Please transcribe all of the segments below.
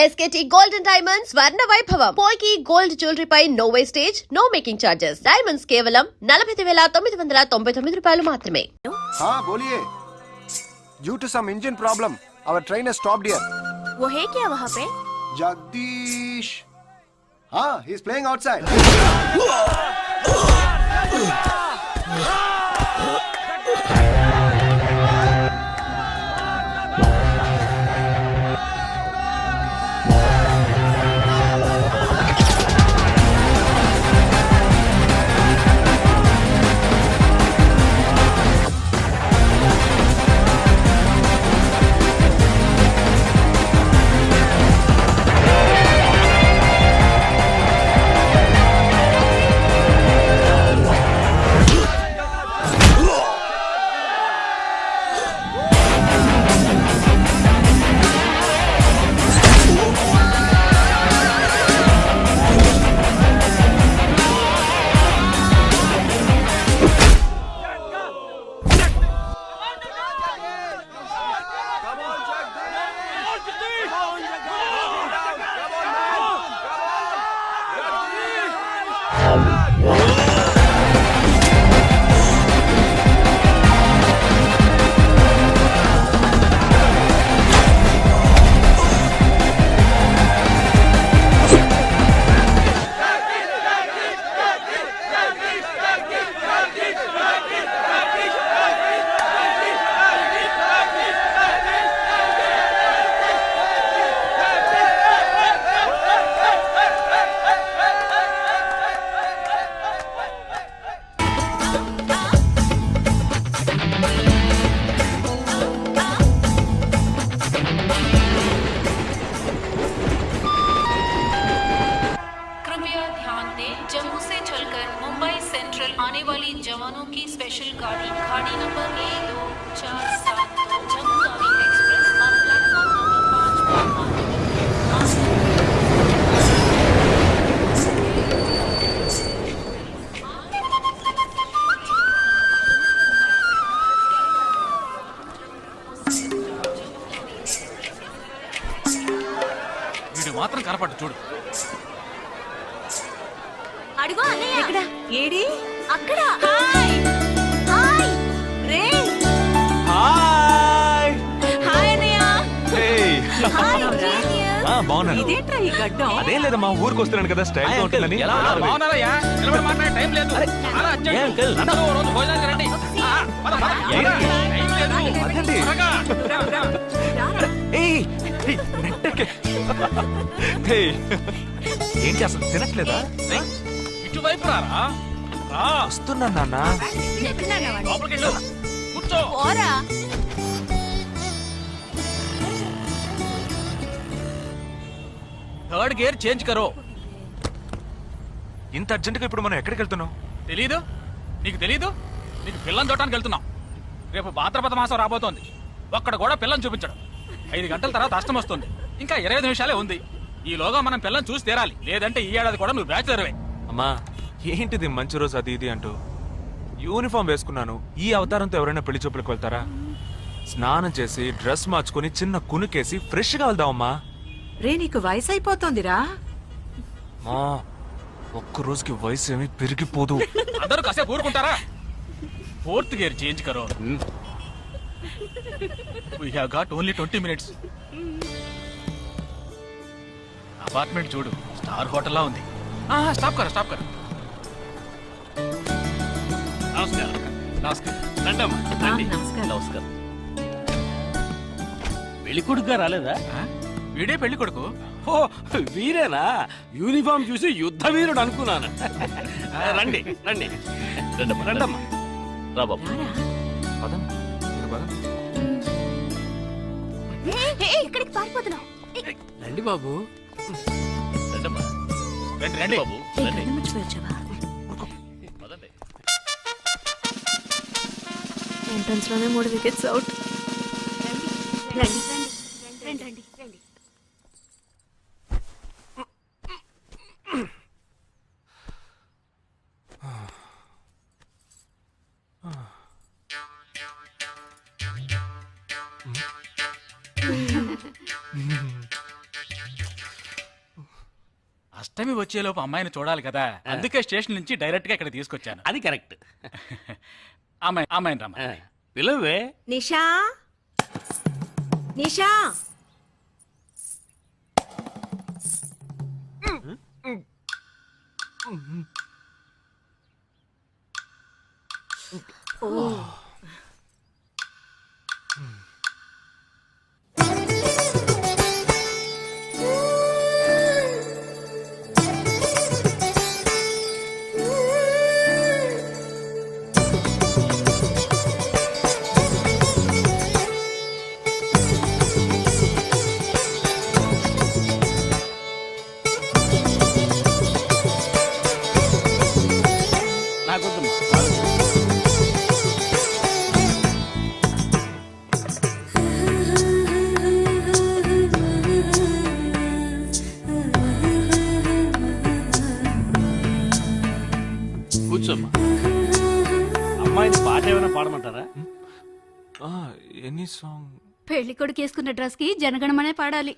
SKT Gold and Diamonds Swarna Vaibhavam. Polki Gold Jewelry pi no wastage, no making charges. Diamonds కేవలం 49,999 రూపాయలు మాత్రమే. हाँ बोलिए. Due to some engine problem, our train has stopped here. वो है क्या वहाँ पे? Jagdish. हाँ, he is playing outside. Jammu से चलकर मुंबई सेंट्रल आने वाली जवानों की स्पेशल गाड़ी गाड़ी नंबर 1247 जम्मू तावी एक्सप्रेस और प्लेटफॉर्म नंबर 5 వీడు మాత్రం కనపడ్డు చూడు. అడుగు అన్నయ్య. ఎక్కడ? ఏడి? అక్కడ. హాయ్ హాయ్ రే. హాయ్ హాయ్ అన్నయ్య. Hey hi genius. బాగున్నాను. ఇదేంట్రా ఈ గడ్డం? అదేం లేదమ్మా, ఊరికి వస్తున్నాను కదా, స్టైల్ గా ఉంటుందని. బాగున్నారయ్యా, నిలబడి మాట్లాడే టైం లేదు. అలా అర్జెంట్. అందరూ ఓ రోజు భోజనానికి రండి. పద, పద. టైం లేదు. అదండి. త్వరగా. ఏయ్, ఏయ్, నెట్టకే. ఏయ్, ఏంటి అసలు తినట్లేదా? ఇటువైపు రారా. రా. వస్తున్నాను నాన్న. లోపలికి వెళ్ళు. కూర్చో. పోరా. థర్డ్ గేర్ చేంజ్ కరో. ఇంత అర్జెంటుగా ఇప్పుడు మనం ఎక్కడికి వెళ్తున్నాం? తెలీదు? నీకు తెలీదు? నీకు పిల్లని చూడటానికి వెళ్తున్నాం. రేపు భాద్రపద మాసం రాబోతోంది. ఒక్కడ కూడా పిల్లని చూపించడం. 5 గంటల తర్వాత అష్టం వస్తుంది. ఇంకా 25 నిమిషాలే ఉంది. ఈలోగా మనం పిల్లని చూసి తీరాలి. లేదంటే ఈ ఏడాది కూడా నువ్వు బ్యాచిలర్వే. అమ్మా, ఏంటిది మంచి రోజు అది ఇది అంటూ యూనిఫామ్ వేసుకున్నాను. ఈ అవతారంతో ఎవరైనా పెళ్లి చూపులకు వెళ్తారా? స్నానం చేసి డ్రెస్ మార్చుకుని చిన్న కునుకేసి ఫ్రెష్ గా వెళ్దామమ్మా. రే, నీకు వయసు అయిపోతోందిరా. మా ఒక్క రోజుకి వయసు ఏమి పెరిగిపోదు. అందరూ కాసేపు ఊరుకుంటారా? ఫోర్త్ గేర్ చేంజ్ కరో. We have got only 20 minutes. Apartment చూడు, స్టార్ హోటల్ లా ఉంది. స్టాప్ కర, స్టాప్ కర. నమస్కారం. నమస్కారం. రండమ్మా, రండి. నమస్కారం. పెళ్లి కొడుకుగా రాలేదా? వీడే పెళ్లి కొడుకు. ఓ, వీరేనా? యూనిఫామ్ చూసి యుద్ధ వీరుడు అనుకున్నాను. రండి రండి రండమ్మా. రా బాబు. పదం, మీరు పదం. ఎక్కడికి పారిపోతున్నావు? రండి బాబు. రండమ్మా. రండి రండి బాబు రండి. పదండి. ఎంట్రన్స్ లోనే 3 వికెట్స్ అవుట్. రండి రండి రండి రండి. అష్టమి వచ్చేలోపు అమ్మాయిని చూడాలి కదా, అందుకే స్టేషన్ నుంచి డైరెక్ట్ గా ఇక్కడ తీసుకొచ్చాను. అది కరెక్ట్. అమ్మాయిని రమ్మ. పిలువే. నిషా నిషా నాకొద్దమ్మా. కూర్చోమ్మా. అమ్మాయిని పాట ఏమైనా పాడమంటారా? Any song? పెళ్లి కొడుకు వేసుకున్న డ్రెస్ కి జనగణమనే పాడాలి.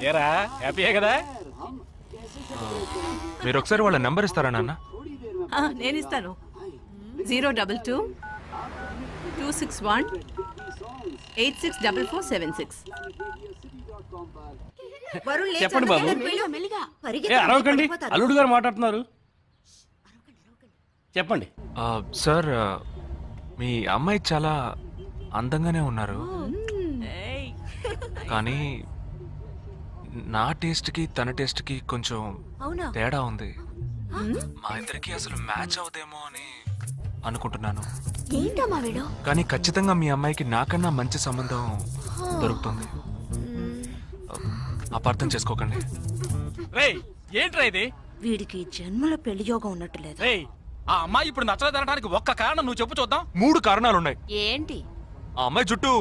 ఏరా హ్యాపీయే కదా? మీరు ఒకసారి వాళ్ళ నెంబర్ ఇస్తారా నాన్న? నేను ఇస్తాను. 022 261 864476. చెప్పండి బాబు. ఏ అరవకండి, అల్లుడు గారు మాట్లాడుతున్నారు. చెప్పండి. సార్, మీ అమ్మాయి చాలా అందంగానే ఉన్నారు, కానీ నా టేస్ట్కి తన టేస్ట్కి కొంచెం తేడా ఉంది. మా ఇద్దరికి అసలు మ్యాచ్ అవుదేమో అని అనుకుంటున్నాను. ఏంటమ్మా వీడు? కానీ ఖచ్చితంగా మీ అమ్మాయికి నాకన్నా మంచి సంబంధం దొరుకుతుంది. అపార్థం చేసుకోకండి. రేయ్ ఏంట్రా ఇది? వీడికి జన్మలో పెళ్లి యోగం ఉన్నట్టు లేదు. రేయ్ ఆ అమ్మాయి ఇప్పుడు నచ్చలేదనడానికి ఒక్క కారణం నువ్వు చెప్పు చూద్దాం. 3 కారణాలున్నాయి. ఏంటి? ఆ అమ్మాయి జుట్టు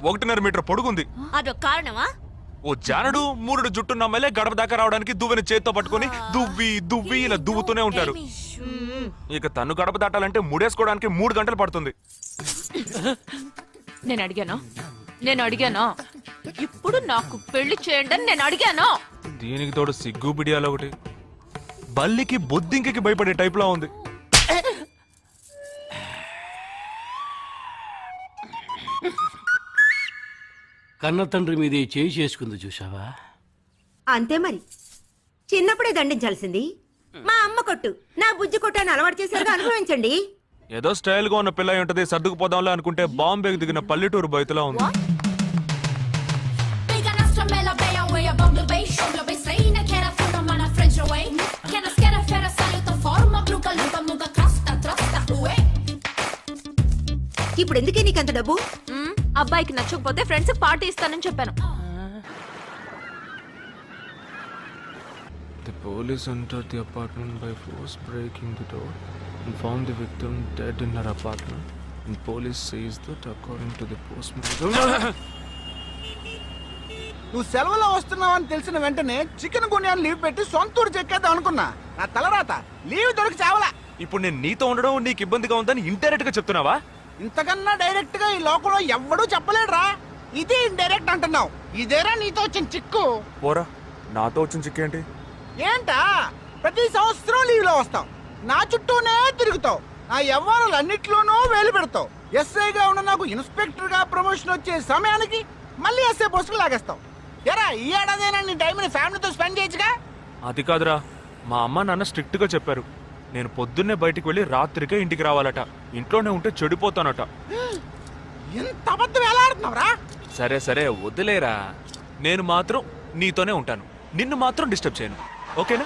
1.5 మీటర్ పొడుగుంది. అదొక కారణమా? ఓ జానడు 3 జుట్టున్న అమ్మాయిలే గడప దాకా రావడానికి దువ్వెని చేత్తో పట్టుకొని దువ్వి ఇలా దువ్వుతూనే ఉంటారు. ఇక తను గడప దాటాలంటే ముడేసుకోవడానికి 3 గంటలు పడుతుంది. నేను అడిగాను. ఇప్పుడు నాకు పెళ్లి చేయండి అని నేను అడిగాను. దీనికి తోడు సిగ్గు బిడియాలో ఒకటి. బల్లికి బొద్దింకి భయపడే టైప్ లా ఉంది. కన్న తండ్రి మీదే చేయి చేసుకుంది చూసావా? అంతే మరి, చిన్నప్పుడే దండించాల్సింది. మా అమ్మ కొట్టు, నా బుజ్జి కొట్టు అని అలవాటు చేశారుగా, అనుభవించండి. ఏదో స్టైల్ గా ఉన్న పిల్ల ఉంటది, సర్దుకుపోదాంలే అనుకుంటే బాంబేకి దిగిన పల్లెటూరు బయటలా ఉంది. ఇప్పుడు ఎందుకే నీకు అంత డబ్బు? అబ్బాయికి నచ్చకపోతే ఫ్రెండ్స్ పార్టీ ఇస్తానని చెప్పాను. The police entered the apartment by force, breaking the door and found the victim dead in her apartment. And police says that according to the postmortem. నువ్వు సెలవులో వస్తున్నావని తెలిసిన వెంటనే చికెన్ గున్యాన్ని లీవ్ పెట్టి సొంతూరు చెక్కేద్దాం అనుకున్నా. నా తలరాత లీవ్ దొరికి చావలా. ఇప్పుడు నేను నీతో ఉండడం నీకు ఇబ్బందిగా ఉందని ఇండైరెక్ట్ గా చెప్తున్నావా? ఇంతకన్నా డైరెక్ట్ గా ఈ లోకంలో ఎవ్వడూ చెప్పలేడురా. ఇది ఇండైరెక్ట్ అంటున్నావు. ఇదేరా నీతో వచ్చిన చిక్కు. పోరా, నాతో వచ్చిన చిక్కేంటి? ఏంటా ప్రతి సంవత్సరం లీవ్ లో వస్తావు, నా చుట్టూనే తిరుగుతావు, నా వ్యవహారాలన్నిట్లోనూ వేలు పెడతావు. ఎస్ఐగా ఉన్న నాకు ఇన్స్పెక్టర్ గా ప్రమోషన్ వచ్చే సమయానికి మళ్ళీ ఎస్ఐ పోస్టుకు లాగేస్తావు. ఎరా ఈ ఏడాదైనా నీ టైంని ఫ్యామిలీతో స్పెండ్ చేయొచ్చుగా. అది కాదురా, మా అమ్మ నాన్న స్ట్రిక్ట్ గా చెప్పారు. నేను పొద్దున్నే బయటికి వెళ్ళి రాత్రికే ఇంటికి రావాలట. ఇంట్లోనే ఉంటే చెడిపోతానట. ఎంత అబద్ధం ఎలా ఆడుతున్నావురా? సరే సరే వదిలేరా, నేను మాత్రం నీతోనే ఉంటాను, నిన్ను మాత్రం డిస్టర్బ్ చేయను, ఓకేనా?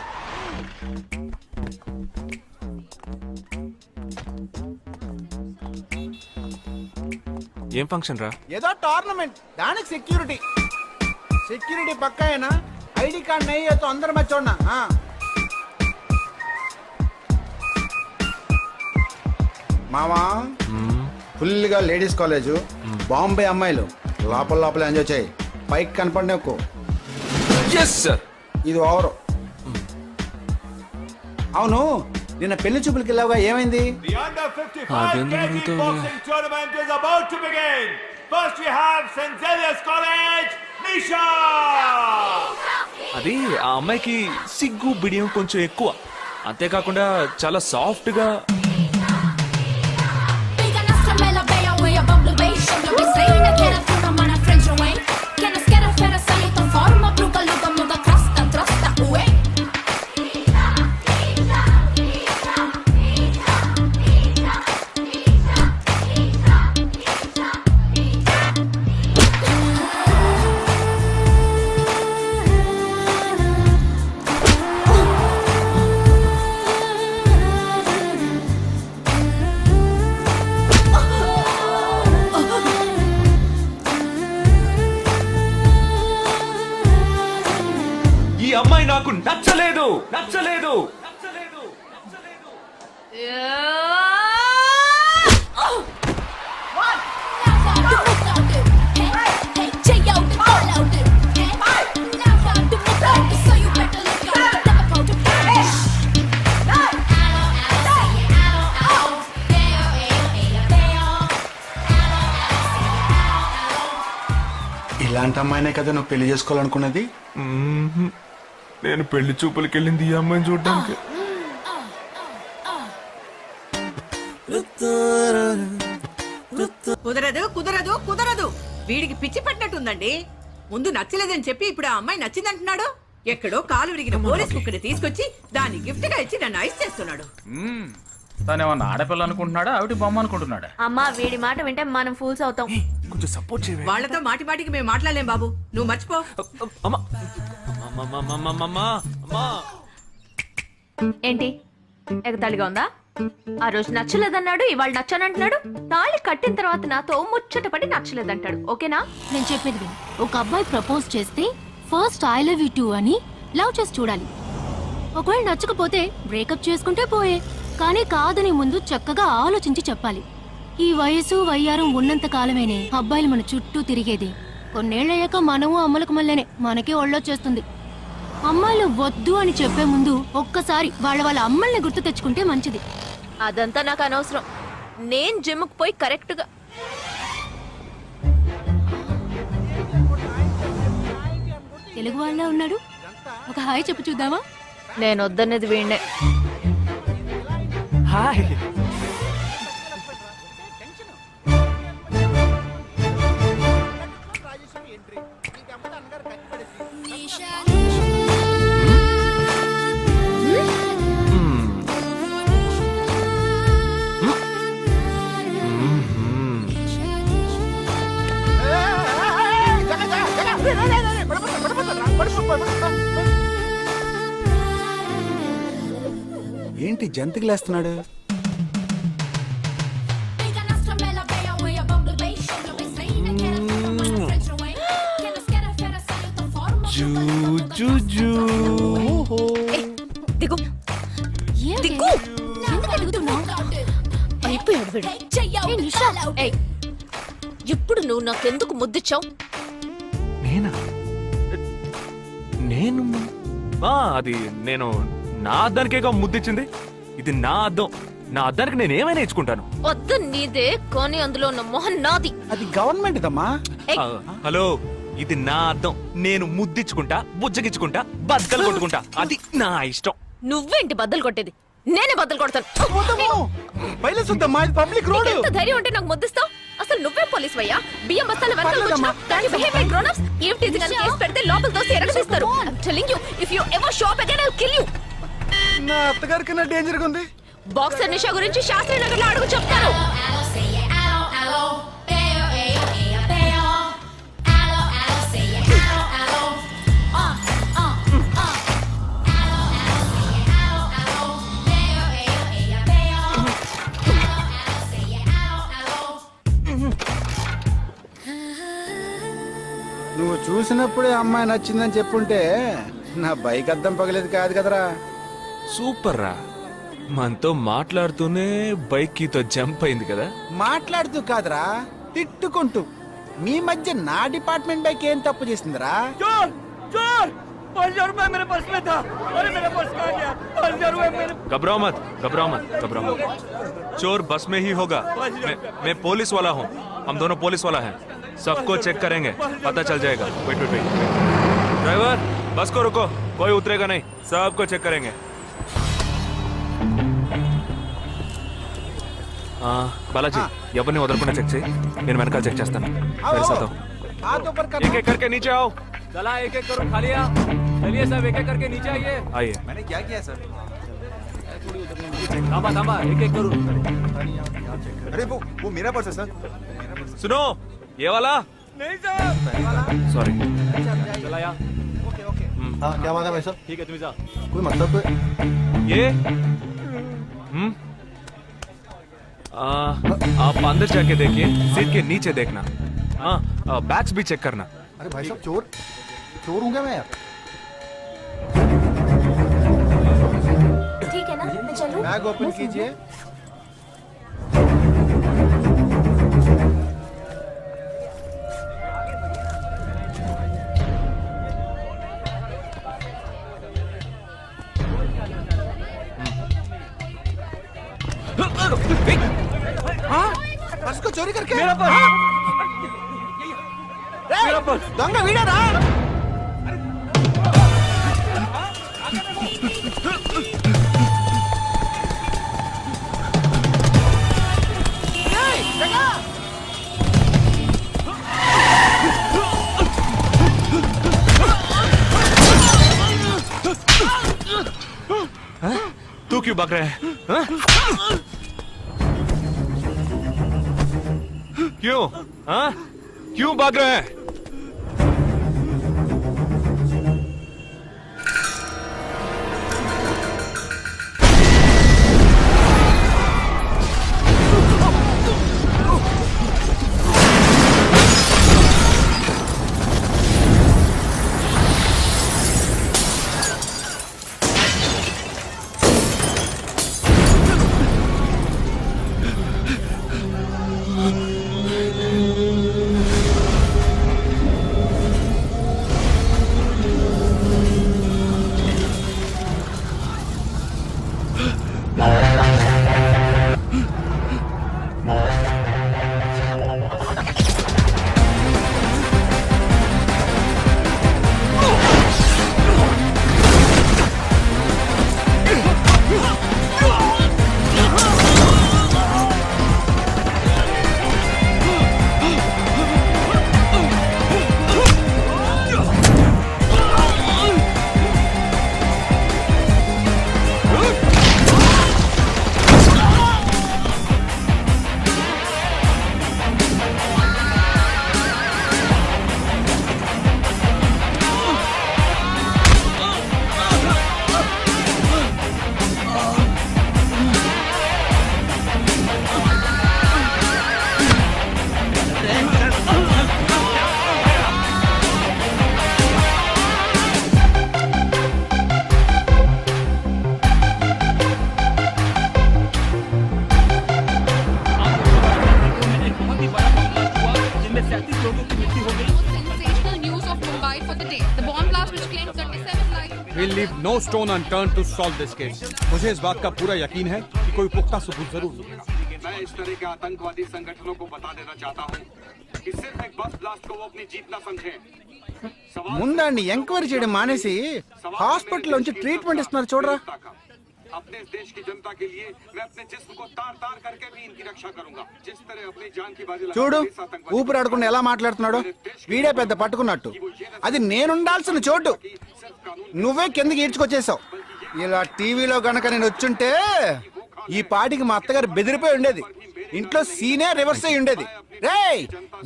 ఏం ఫంక్షన్ రా? ఏదో టోర్నమెంట్, దానికి సెక్యూరిటీ. సెక్యూరిటీ పక్కా అయినా ఐడి కార్డ్ नहीं है तो अंदर मत छोड़ना. हाँ మామా, ఫుల్గా లేడీస్ కాలేజ్, బాంబే అమ్మాయిలు లోపల లోపల ఎంజాయ్ చేయి, పైకి కనపడి ఎక్కువ. ఇది ఓవర్. అవును, నిన్న పెళ్లి చూపులకి వెళ్ళావుగా, ఏమైంది? అది ఆ అమ్మాయికి సిగ్గు బిడియం కొంచెం ఎక్కువ, అంతేకాకుండా చాలా సాఫ్ట్ గా. ఈ అమ్మాయి నాకు నచ్చలేదు నచ్చలేదు నచ్చలేదు నచ్చలేదు. ఇలాంటి అమ్మాయినే కదా నువ్వు పెళ్లి చేసుకోవాలనుకున్నది? నేను పెళ్లి చూపులకి వెళ్ళింది ఈ అమ్మాయిని చూడడానికి. కుదరదు కుదరదు కుదరదు. వీడికి పిచ్చి పట్టినట్టుందండి. ముందు నచ్చలేదని చెప్పి ఇప్పుడు ఆ అమ్మాయి నచ్చిందంటున్నాడు. ఎక్కడో కాలు విరిగిన పోలీస్ కుక్కని తీసుకొచ్చి దాన్ని గిఫ్ట్ గా ఇచ్చి నన్ను ఐస్ చేస్తున్నాడు. తనేమన్నా ఆడపిల్ల అనుకుంటున్నాడా, ఆవిడ బొమ్మ అనుకుంటున్నాడా? అమ్మా వీడి మాట వింటే మనం ఫూల్స్ అవుతాం. కొంచెం సపోర్ట్ చేయవే. వాళ్ళతో మాటి మాటికి మేము మాట్లాడలేం బాబు, నువ్వు మర్చిపో. అమ్మా అమ్మా అమ్మా అమ్మా అమ్మా. ఏంటి ఎగతాళిగా ఉందా? ఆ రోజు నచ్చలేదన్నాడు, ఇవాళ నచ్చానంటున్నాడు. తాళి కట్టిన తర్వాత నాతో ముచ్చటపడి నచ్చలేదంటాడు. ఓకేనా? నేను చెప్పేది విను. ఒక అబ్బాయి ప్రపోజ్ చేస్తే first I love you two అని లవ్ చేసి చూడాలి. ఒకవేళ నచ్చకపోతే బ్రేకప్ చేసుకుంటే పోయే. కానీ కాదని ముందు చక్కగా ఆలోచించి చెప్పాలి. ఈ వయసు వయ్యారం ఉన్నంత కాలమేనే అబ్బాయిలు మన చుట్టూ తిరిగేది. కొన్నేళ్లయ్యాక మనము అమ్మలకు మళ్ళీనే మనకే ఒళ్ళొచ్చేస్తుంది. అమ్మాయిలు వద్దు అని చెప్పే ముందు ఒక్కసారి వాళ్ళ అమ్మల్ని గుర్తు తెచ్చుకుంటే మంచిది. అదంతా నాకు అనవసరం. నేను జిమ్కి పోయి కరెక్ట్ గా తెలుగు వాళ్ళ ఉన్నాడు. ఒక హాయ్ చెప్పు చూద్దామా? నేను వద్దనేది వీణ్ణే. హాయ్. ఏంటి జంతికలేస్తున్నాడు? దిగు దిగు. ఎందుకు ఎదుగుతున్నావు? అయిపోయాడు వీడు. ఏయ్, ఇప్పుడు నువ్వు నాకెందుకు ముద్దిచ్చావు? నేనా? నేను అది నేను నా అద్దానికేగా ముద్దిచ్చింది. ఇది నా అద్దం. నా అద్దానికి నేను ఏమైనా ఇచ్చుకుంటాను. వద్దు నీదే, కానీ అందులో ఉన్న మొహం నాది. అది గవర్నమెంట్ దమ్మా. హలో, ఇది నా అద్దం. నేను ముద్దిచ్చుకుంటా, బుజ్జగిచ్చుకుంటా, బద్దలు కొట్టుకుంటా. అది నా ఇష్టం. నువ్వేంటి బద్దలు కొట్టేది? నేనే బద్దలు కొడతాను. Public road. ఎంత ధైర్యం ఉంటే నాకు ముద్దిస్తావు? అసలు నువ్వే పోలీస్ వయ్యా? బియ్యం బస్తాలు కేసు పెడితే లోపల తోసి ఎరగదీస్తారు. I'm telling you, if you ever shop again, I'll kill you. నా అత్తగారి కన్నా డేంజర్ గా ఉంది. బాక్సర్ నిషా గురించి శాస్త్రి నగర్ లో అడుగు చెప్తారు. చిన్నప్పుడే అమ్మాయి నచ్చిందని చెప్పుంటే నా బైక్ అద్దం పగలేదు కాదు కదరా. సూపర్ రా, మనతో మాట్లాడుతూనే బైక్ కీతో జంప్ అయింది కదా. మాట్లాడుతూ కాదురా, తిట్టుకుంటూ. మీ మధ్య నా డిపార్ట్మెంట్ బైక్ ఏం తప్పు చేసిందిరా? घबराओ मत, घबराओ मत, घबराओ मत। चोर बस में ही होगा। मैं पुलिस वाला हूँ, हम दोनों पुलिस वाला हैं। सबको चेक करेंगे, पता चल जाएगा। Wait wait wait. ड्राइवर, बस को रुको, कोई उतरेगा नहीं, सबको चेक करेंगे। బాలాజీ, ఎవరిని వదలకుండా చెక్ చేయి, నేను వెనకాల చెక్ చేస్తాను. हाथ ऊपर कर। एक एक करके नीचे आओ। चला एक एक करो, खा लिया। चलिए सब एक एक करके नीचे आइए। आइए। मैंने क्या किया सर? थामा थामा, एक एक करो। अरे वो मेरा पर्स है सर। सुनो, ये वाला नहीं सर। सॉरी। चला यार। Okay okay. हाँ क्या बात है भाई साहब? ठीक है, तुम जा। कोई मतलब ये आप अंदर जाके देखिए, सीट के नीचे देखना। हाँ, बैग्स भी चेक करना। अरे भाई साहब चोर हूँ क्या मैं यार? ठीक है ना, मैं चलूं? बैग ओपन कीजिए। हाँ? पर्स को चोरी करके? मेरा पर्स। मेरा पर्स। दंगा वीडा रा। तू क्यों भाग रहा है? हाँ? क्यों? हाँ? क्यों भाग रहे हैं? We'll leave no stone unturned to solve this case. मुझे इस बात का पूरा यकीन है कि कोई पुख्ता सबूत जरूर मिलेगा। मैं इस तरह के आतंकवादी संगठनों को बता देना चाहता हूँ कि सिर्फ एक बस ब्लास्ट को वो अपनी जीत न समझें। ముందండి ఎంక్వైరీ చేయడం మానేసి హాస్పిటల్ నుంచి ట్రీట్మెంట్ ఇస్తున్నారు చూడరా. अपने इस देश की जनता के लिए मैं अपने जिस्म को तार तार करके भी इनकी रक्षा करूंगा। जिस तरह अपनी जान की बाजी చూడు ఊపిరాడకుండా ఎలా మాట్లాడుతున్నాడు. వీడే పెద్ద పట్టుకున్నట్టు. అది నేనుండాల్సిన చోటు నువ్వే కిందకి ఈడ్చుకొచ్చేసావు. ఇలా టీవీలో గనక నేను వచ్చుంటే ఈ పాటికి మా అత్తగారు బెదిరిపోయి ఉండేది. ఇంట్లో సీనే రివర్స్ అయి ఉండేది. రేయ్,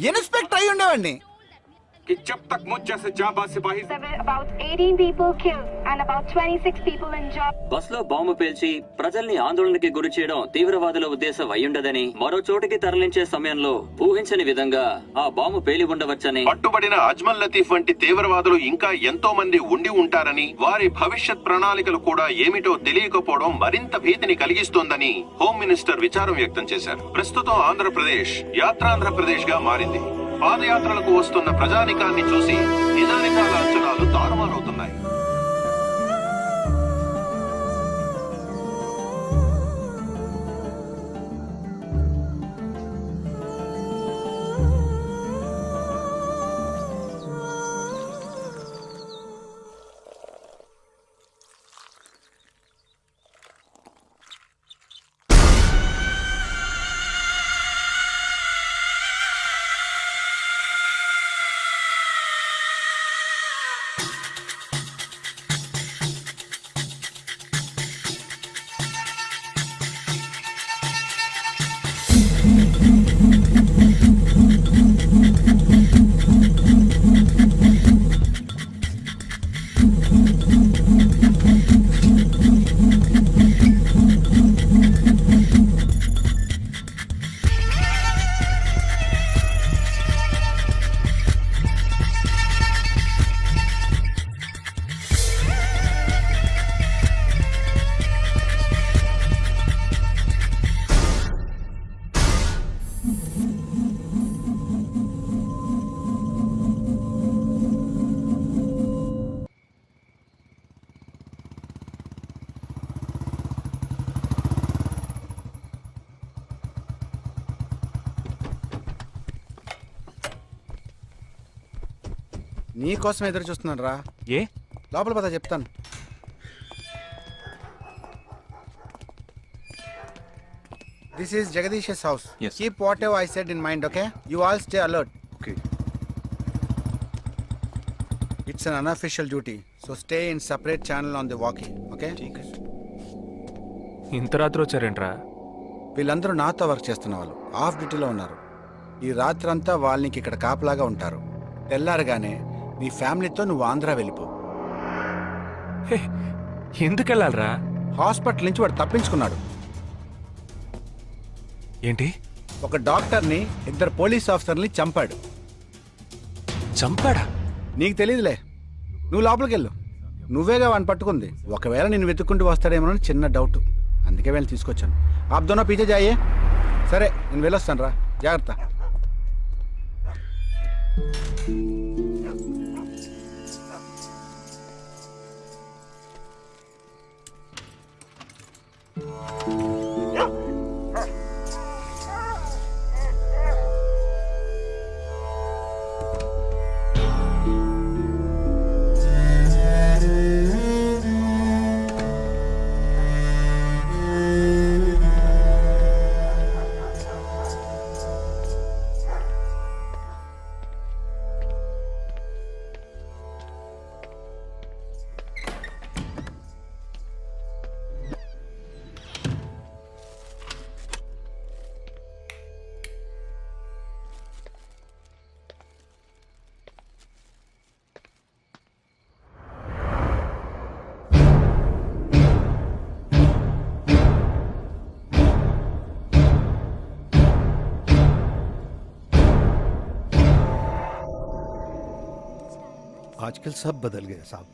ఇన్స్పెక్టర్ అయి ఉండేవాడిని. कि जब तक मुझ जैसे जाबाज सिपाही about 18 people killed and about 26 people injured. Bus లో బాంబు పేల్చి ప్రజల్ని ఆందోళనకి గురి చేయడం తీవ్రవాదుల ఉద్దేశం అయ్యుండదని, మరో చోటికి తరలించే సమయంలో ఊహించని విధంగా ఆ బాంబు పేలి ఉండవచ్చని, పట్టుబడిన అజ్మల్ లతీఫ్ వంటి తీవ్రవాదులు ఇంకా ఎంతో మంది ఉండి ఉంటారని, వారి భవిష్యత్ ప్రణాళికలు కూడా ఏమిటో తెలియకపోవడం మరింత భీతిని కలిగిస్తోందని హోమ్ మినిస్టర్ విచారం వ్యక్తం చేశారు. ప్రస్తుతం ఆంధ్రప్రదేశ్ యాత్రాంధ్రప్రదేశ్ గా మారింది. పాదయాత్రలకు వస్తున్న ప్రజానికాన్ని చూసి నిజానిజాల అంచనాలు తారుమారవుతున్నాయి. నీ కోసం ఎదురు చూస్తున్నాను రా. ఏ లోపల పద చెప్తాను. This is Jagadish house. Keep what ever I said in mind, okay? You all stay alert. Okay. It's an unofficial duty, so stay in separate channel on the walkie, okay? ఇంత రాత్రి వచ్చారేంట్రా? వీళ్ళందరూ నాతో వర్క్ చేస్తున్న వాళ్ళు, ఆఫ్ డ్యూటీలో ఉన్నారు. ఈ రాత్రంతా వాళ్ళకి ఇక్కడ కాపలాగా ఉంటారు. తెల్లారగానే నీ ఫ్యామిలీతో నువ్వు ఆంధ్ర వెళ్ళిపో. ఎందుకు వెళ్ళాలరా? హాస్పిటల్ నుంచి వాడు తప్పించుకున్నాడు. ఏంటి? ఒక డాక్టర్ని, 2 పోలీస్ ఆఫీసర్ని చంపాడు. చంపాడా? నీకు తెలియదులే, నువ్వు లోపలికి వెళ్ళు. నువ్వేగా వాడిని పట్టుకుంది. ఒకవేళ నేను వెతుక్కుంటూ వస్తాడేమోనని చిన్న డౌట్, అందుకే వెళ్ళి తీసుకొచ్చాను. ఆప్ దోనో పీछे जाइए. సరే నేను వెళ్ళొస్తాను రా, జాగ్రత్త. आजकल सब बदल गया साहब.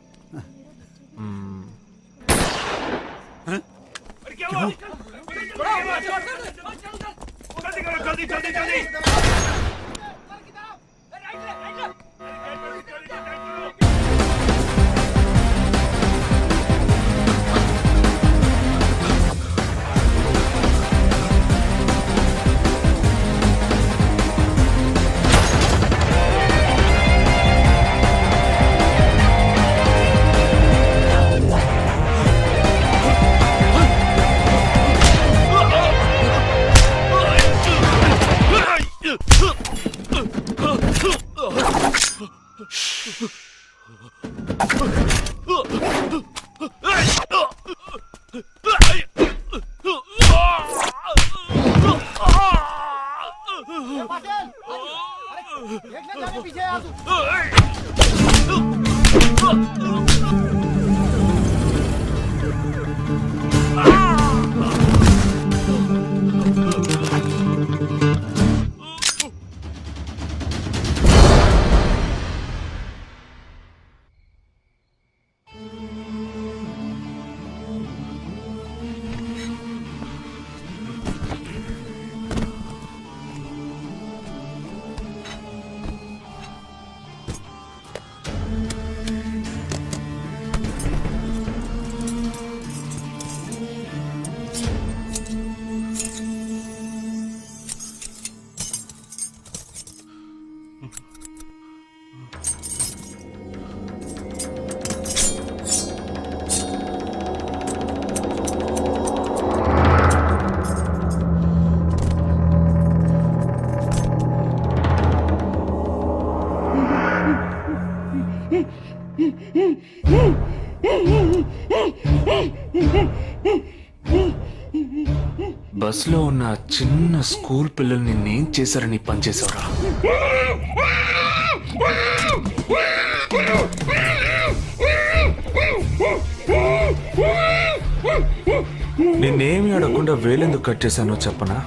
బస్లో ఉన్న చిన్న స్కూల్ పిల్లల్ని నేను చేశారని పనిచేశారా? నిన్నేమి అడగకుండా వేలెందుకు కట్ చేశానో చెప్పనా?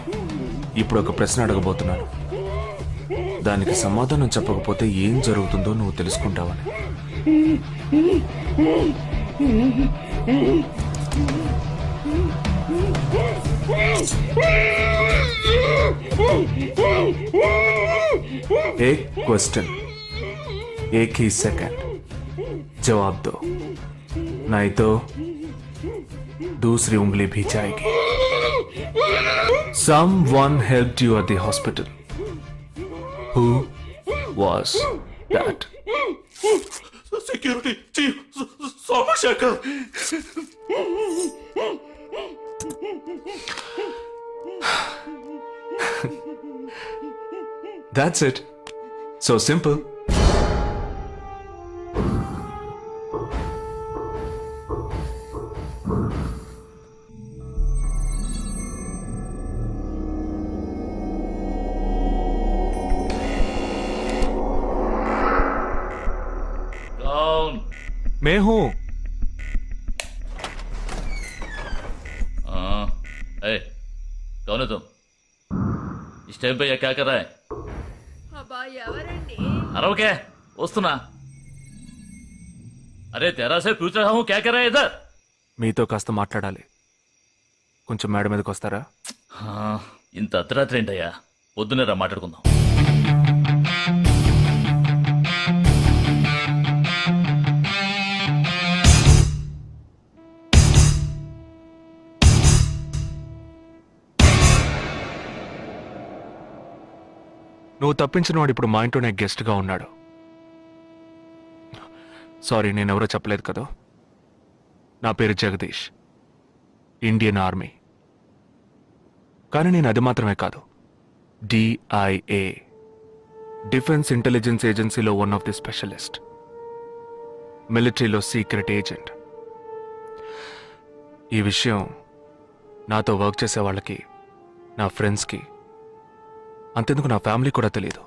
ఇప్పుడు ఒక ప్రశ్న అడగబోతున్నాను. దానికి సమాధానం చెప్పకపోతే ఏం జరుగుతుందో నువ్వు తెలుసుకుంటావని. एक क्वेश्चन एक ही सेकंड जवाब दो, नहीं तो दूसरी उंगली भी जाएगी. Someone helped you at the hospital. Who was that? Security chief Somashekar. That's it. So simple. कौन? मैं हूं. कौन है तुम? इस टाइम पे ये क्या कर रहा है? अरे क्या वस्तुना? अरे तेरा से पूछ रहा हूँ क्या कर रहा है इधर? మీతో కాస్త మాట్లాడాలి. కొంచెం మేడ మీదకి వస్తారా? ఇంత అర్ధరాత్రి ఏంటయ్యా? పొద్దునే రా మాట్లాడుకుందాం. నువ్వు తప్పించిన వాడు ఇప్పుడు మా ఇంట్లోనే గెస్ట్గా ఉన్నాడు. సారీ, నేనెవరో చెప్పలేదు కదా. నా పేరు జగదీష్, ఇండియన్ ఆర్మీ. కానీ నేను అది మాత్రమే కాదు, DIA, డిఫెన్స్ ఇంటెలిజెన్స్ ఏజెన్సీలో వన్ ఆఫ్ ది స్పెషలిస్ట్, మిలిటరీలో సీక్రెట్ ఏజెంట్. ఈ విషయం నాతో వర్క్ చేసే వాళ్ళకి, నా ఫ్రెండ్స్కి, అంతెందుకు నా ఫ్యామిలీ కూడా తెలియదు.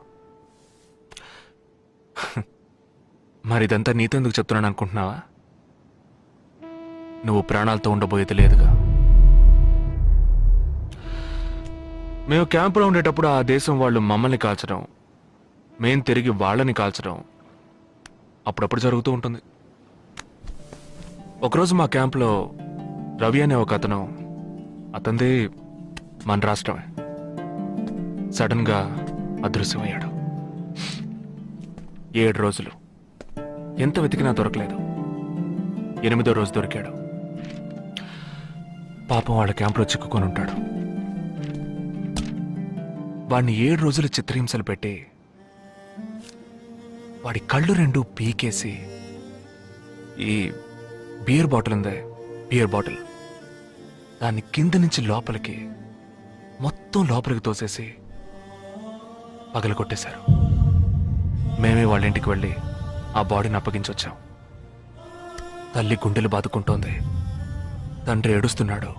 మరి ఇదంతా నీతెందుకు చెప్తున్నాను అనుకుంటున్నావా? నువ్వు ప్రాణాలతో ఉండబోయేది లేదుగా. మేము క్యాంపులో ఉండేటప్పుడు ఆ దేశం వాళ్ళు మమ్మల్ని కాల్చడం, మేం తిరిగి వాళ్ళని కాల్చడం అప్పుడప్పుడు జరుగుతూ ఉంటుంది. ఒకరోజు మా క్యాంప్లో రవి అనే ఒక అతను, అతనిది మన రాష్ట్రమే, సడన్ గా అదృశ్యమయ్యాడు. 7 రోజులు ఎంత వెతికినా దొరకలేదు. 8వ రోజు దొరికాడు. పాపం వాళ్ళ క్యాంపులో చిక్కుకొని ఉంటాడు. వాడిని 7 రోజులు చిత్రహింసలు పెట్టి వాడి కళ్ళు 2 పీకేసి ఈ బియర్ బాటిల్ ఉందే, బియర్ బాటిల్, దాన్ని కింద నుంచి లోపలికి మొత్తం లోపలికి తోసేసి పగల కొట్టేశారు. మేమే వాళ్ళ ఇంటికి వెళ్ళి ఆ బాడీని అప్పగించొచ్చాం. తల్లి గుండెలు బాదుకుంటోంది, తండ్రి ఏడుస్తున్నాడు,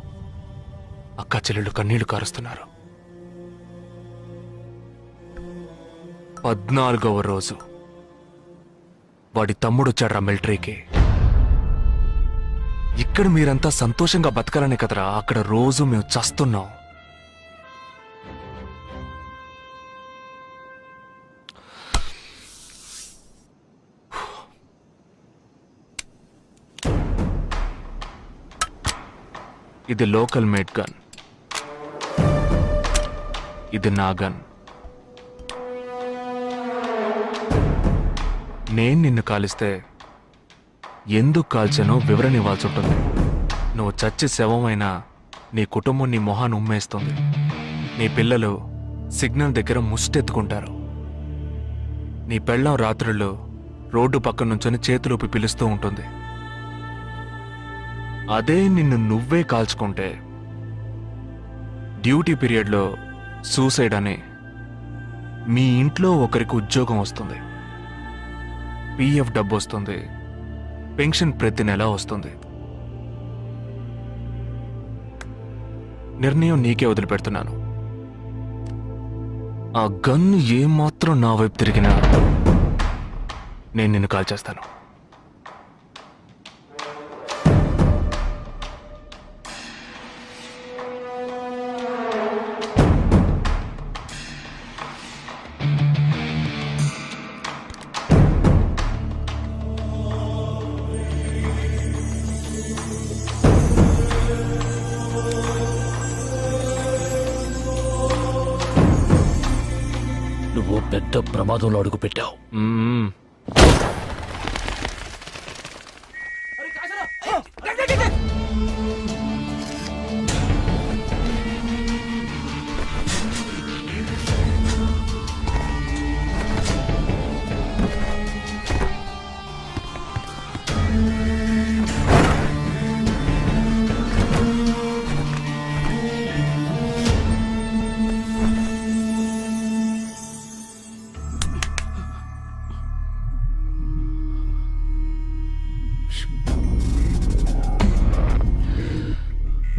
అక్క చెల్లెళ్ళు కన్నీళ్లు కారుస్తున్నారు. 14వ రోజు వాడి తమ్ముడు వచ్చాడ్రా మిలిటరీకి. ఇక్కడ మీరంతా సంతోషంగా బతకాలనే కదరా అక్కడ రోజు మేము చస్తున్నాం. ఇది లోకల్ మేడ్ గన్, ఇది నా గన్. నేను నిన్ను కాలిస్తే ఎందుకు కాల్చానో వివరణ ఇవ్వాల్సి ఉంటుంది. నువ్వు చచ్చి శవమైనా నీ కుటుంబం నీ మొహాన్ని ఉమ్మేస్తుంది. నీ పిల్లలు సిగ్నల్ దగ్గర ముష్టెత్తుకుంటారు. నీ పెళ్ళం రాత్రుల్లో రోడ్డు పక్కన నుంచొని చేతులూపి పిలుస్తూ ఉంటుంది. అదే నిన్ను నువ్వే కాల్చుకుంటే డ్యూటీ పీరియడ్లో సూసైడ్ అని మీ ఇంట్లో ఒకరికి ఉద్యోగం వస్తుంది, PF డబ్బు వస్తుంది, పెన్షన్ ప్రతి నెల వస్తుంది. నిర్ణయం నీకే వదిలిపెడుతున్నాను. ఆ గన్ ఏమాత్రం నా వైపు తిరిగినా నేను నిన్ను కాల్ చేస్తాను. నువ్వు పెద్ద ప్రమాదంలో అడుగు పెట్టావు.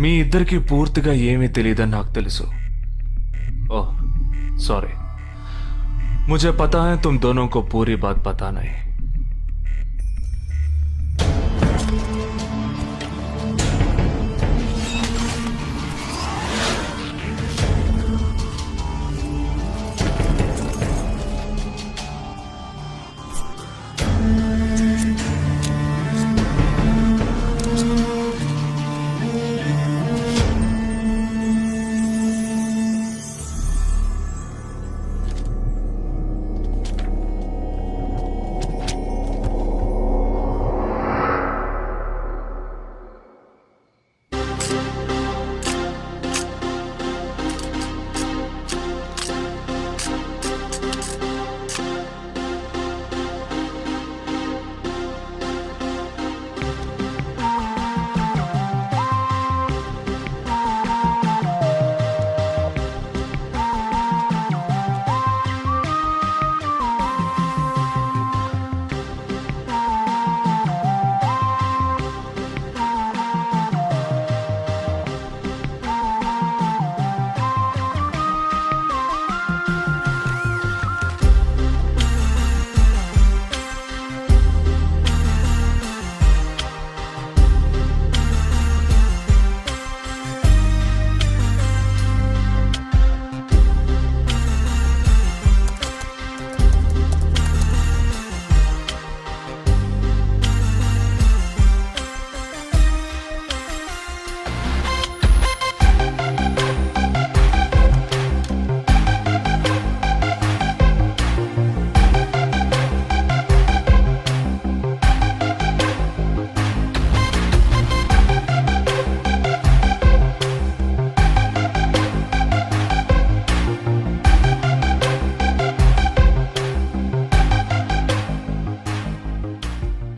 మీ ఇద్దరికి పూర్తిగా ఏమీ తెలియదని నాకు తెలుసు. ओह सॉरी, मुझे पता है तुम दोनों को पूरी बात पता नहीं.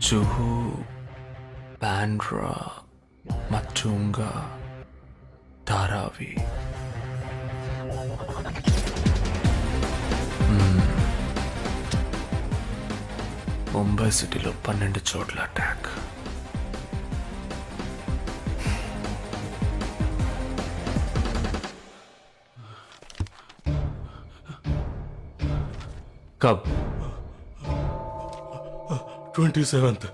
जुहू, बांद्रा, मटुंगा, धारावी. ముంబై సిటీలో 12 చోట్ల అటాక్. कब? 27th.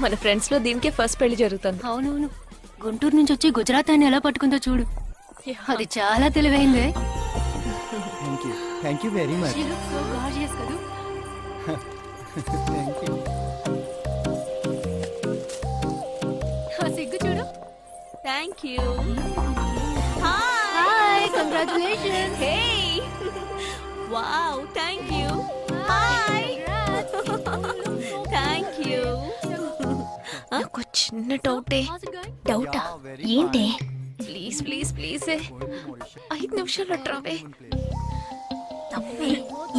మన ఫ్రెండ్స్ లో దీనికే ఫస్ట్ పెళ్లి జరుగుతుంది. అవునవును, గుంటూరు నుంచి వచ్చి గుజరాత్ అని ఎలా పట్టుకుందో చూడు. అది చాలా తెలివైందే. Thank you very much. She looks so gorgeous కదూ. ఆ సిగ్గు చూడు. Thank you. Hi, congratulations. Hey wow, thank you. Hi, thank you. నాకు చిన్న డౌటా? ఏంటి? ప్లీజ్ ప్లీజ్ ప్లీజ్ 5 నిమిషాలు అట్రావే.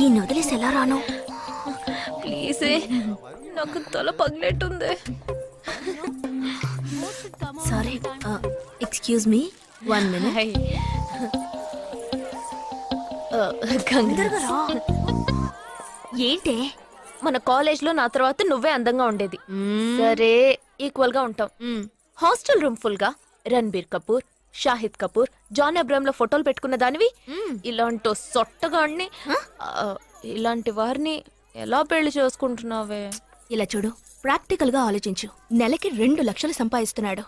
ఈ నొదిలేసి ఎలా రాను? ప్లీజ్, నాకు తల పగిలేట్టుంది. Sorry, excuse me, 1 minute. ఏంటి? మన కాలేజ్ లో నా తర్వాత నువ్వే అందంగా ఉండేది. సరే, ఈక్వల్ గా ఉంటాం. హాస్టల్ రూమ్ ఫుల్ గా రణబీర్ కపూర్, షాహిద్ కపూర్, జాన్ అబ్రామ్ లో ఫోటోలు పెట్టుకున్న దానివి ఇలాంటి సొట్టగాడిని, ఇలాంటి వారిని ఎలా పెళ్లి చేసుకుంటున్నావే? ఇలా చూడు, ప్రాక్టికల్ గా ఆలోచించు. నెలకి 2 లక్షలు సంపాదిస్తున్నాడు.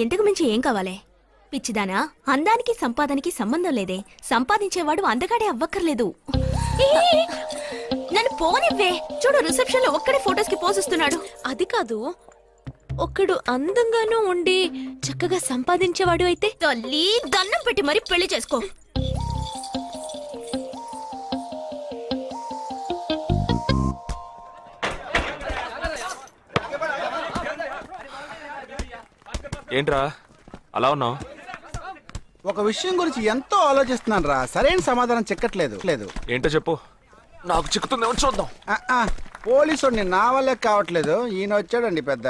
ఎంతకు మించి ఏం కావాలే? పిచ్చిదానా, అందానికి సంపాదనకి సంబంధం లేదే. సంపాదించేవాడు అందగాడే అవ్వక్కర్లేదు. నన్ను పోనివ్వే. చూడు, రిసెప్షన్ లో ఒక్కడే ఫోటోస్ కి పోజిస్తున్నాడు. అది కాదు, ఒకడు అందంగానూ ఉండి చక్కగా సంపాదించేవాడు అయితే తల్లి, దండం పెట్టి మరి పెళ్లి చేసుకో. ఏంట్రా అలా ఉన్నావు? ఒక విషయం గురించి ఎంతో ఆలోచిస్తున్నాను రా, సరైన సమాధానం చిక్కట్లేదు. ఏంటో చెప్పు, నాకు చిక్కుతుందేమో చూద్దాం. పోలీసు వాడిని నా వల్లే కావట్లేదు. ఈయన వచ్చాడండి పెద్ద.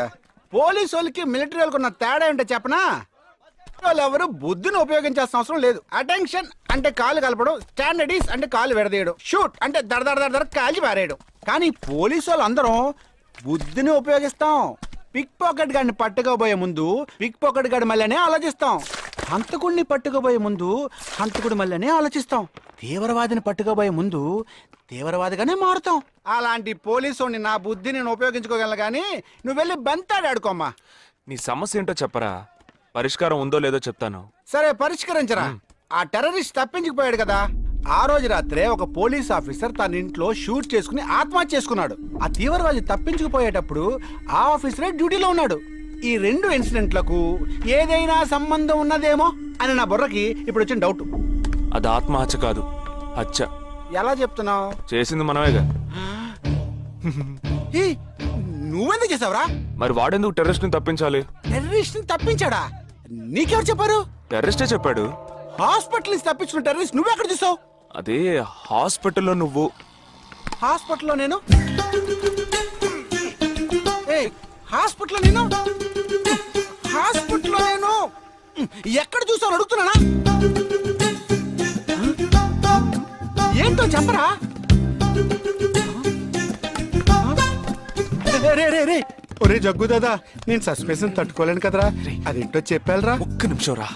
పోలీసు వాళ్ళకి మిలిటరీ వాళ్ళకి ఉన్న తేడా ఏంటో చెప్పనా? వాళ్ళు ఎవరు బుద్ధిని ఉపయోగించాల్సిన అవసరం లేదు. అటెన్షన్ అంటే కాలు కలపడం, స్టాండర్డీస్ అంటే కాలు విడదీయడం, షూట్ అంటే దడ కాల్చి పారేయడం. కానీ పోలీసు వాళ్ళు అందరం బుద్ధిని ఉపయోగిస్తాం. పిక్ పాకెట్ గాడిని పట్టుకోబోయే ముందు పిక్ పాకెట్ గాడి మళ్ళీనే ఆలోచిస్తాం. హంతకుడిని పట్టుకోబోయే ముందు హంతకుడి మళ్ళీనే ఆలోచిస్తాం. తీవ్రవాదిని పట్టుకోబోయే ముందు తీవ్రవాదిగానే మారుతాం. అలాంటి పోలీసు నా బుద్ధిని నేను ఉపయోగించుకోగలను, కానీ నువ్వు వెళ్ళి బంతాడు ఆడుకోమ్మా. నీ సమస్య ఏంటో చెప్పరా, పరిష్కారం ఉందో లేదో చెప్తాను. సరే, పరిష్కరించరా. ఆ టెర్రరిస్ట్ తప్పించుకుపోయాడు కదా, ఆ రోజు రాత్రే ఒక పోలీస్ ఆఫీసర్ తన ఇంట్లో షూట్ చేసుకుని ఆత్మహత్య చేసుకున్నాడు. ఆ తీవ్రవాది తప్పించుకుపోయేటప్పుడు ఆ ఆఫీసరే డ్యూటీలో ఉన్నాడు. ఈ 2 ఇన్సిడెంట్లకు ఏదైనా సంబంధం ఉన్నదేమో అని నా బుర్రకి ఇప్పుడు వచ్చిన డౌట్. అది ఆత్మహత్య కాదు, హత్య. ఎలా చెప్తున్నావు? చేసింది మనమేగా. నువ్వెందుకు చేసావురా? మరి వాడెందుకు టెర్రరిస్ట్ ని తప్పించాలి? టెర్రరిస్ట్ ని తప్పించాడా? నీకెవరు చెప్పారు? టెర్రరిస్టే చెప్పాడు. హాస్పిటల్ నుంచి తప్పించుకున్న టెర్రరిస్ట్ నువ్వెక్కడ చూసావు? అదే హాస్పిటల్లో నువ్వు. హాస్పిటల్లో నేను? హాస్పిటల్లో నేను? హాస్పిటల్లో నేను ఎక్కడ చూసావు అడుగుతున్నానా? ఏంటో చెప్పరా? రే ఒరే జగ్గు దాదా, నేను సస్పెన్షన్ తట్టుకోలేను కదరా. అదేంటో చెప్పాలరా. ఒక్క నిమిషం రా.